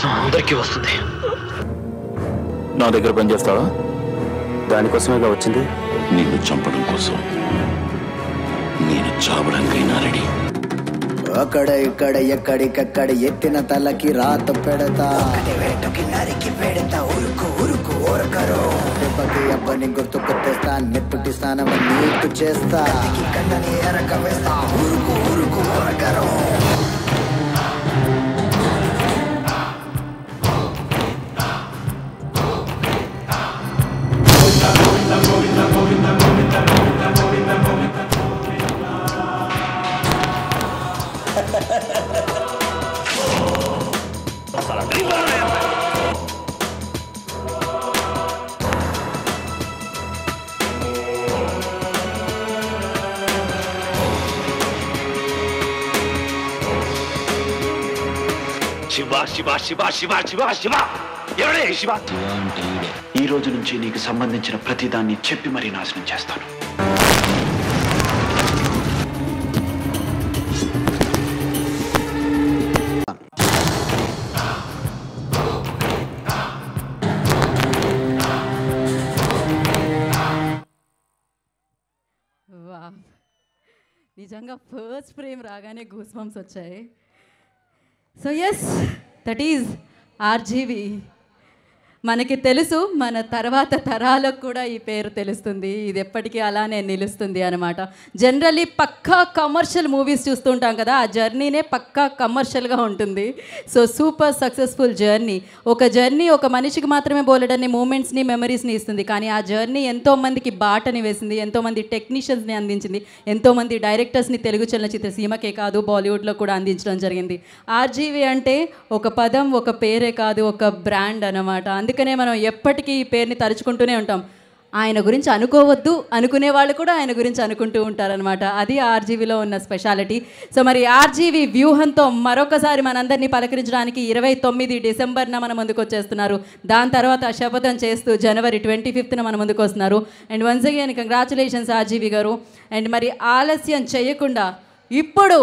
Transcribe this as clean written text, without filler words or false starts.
అవకాశం అందరికీ వస్తుంది. నా దగ్గర పని చేస్తావా? దానికోసమేగా వచ్చింది. నిన్ను చంపడం కోసం నేను చావడానికైనా రెడీ. అక్కడ ఇక్కడ ఎక్కడికక్కడ ఎత్తిన తలకి రాత పెడతా, వేటకి నరికి పెడతా, ఉరుకు ఉరుకు ఓరకరు దెబ్బకి అబ్బని గుర్తుకు తెస్తా, నెత్తుటి స్నానం నీకు చేస్తా, కన్నని ఎరక వేస్తా, ఉరుకు ఉరుకు ఓరకరు. శివ శివ శివ శివ శివ శివ ఎవడే శివ? ఈ రోజు నుంచి నీకు సంబంధించిన ప్రతిదాన్ని చెప్పి మరీ నాశనం చేస్తాను. నిజంగా ఫస్ట్ ఫ్రేమ్ రాగానే గూస్ బంప్స్ వచ్చాయి. So yes, that is RGV. మనకి తెలుసు, మన తర్వాత తరాలకు కూడా ఈ పేరు తెలుస్తుంది. ఇది ఎప్పటికీ అలానే నిలుస్తుంది అనమాట. జనరల్లీ పక్కా కమర్షియల్ మూవీస్ చూస్తుంటాం కదా, ఆ జర్నీనే పక్కా కమర్షియల్గా ఉంటుంది. So super successful journey. ఒక జర్నీ ఒక మనిషికి మాత్రమే బోలెడన్ని మూమెంట్స్ని, మెమరీస్ని ఇస్తుంది. కానీ ఆ జర్నీ ఎంతోమందికి బాటని వేసింది, ఎంతోమంది టెక్నీషియన్స్ని అందించింది, ఎంతోమంది డైరెక్టర్స్ని తెలుగు చలనచిత్ర సీమకే కాదు బాలీవుడ్లో కూడా అందించడం జరిగింది. ఆర్జీవి అంటే ఒక పదం, ఒక పేరే కాదు, ఒక బ్రాండ్ అనమాట. అందుకనే మనం ఎప్పటికీ ఈ పేరుని తలుచుకుంటూనే ఉంటాం. ఆయన గురించి అనుకోవద్దు అనుకునే వాళ్ళు కూడా ఆయన గురించి అనుకుంటూ ఉంటారనమాట. అది ఆర్జీవీలో ఉన్న స్పెషాలిటీ. సో మరి ఆర్జీవీ వ్యూహంతో మరొకసారి మనందరినీ పలకరించడానికి 29 డిసెంబర్న మన ముందుకు వచ్చేస్తున్నారు. దాని తర్వాత శపథం చేస్తూ జనవరి 25న మన ముందుకు వస్తున్నారు. And once again congratulations RGV గారు. అండ్ మరి ఆలస్యం చేయకుండా ఇప్పుడు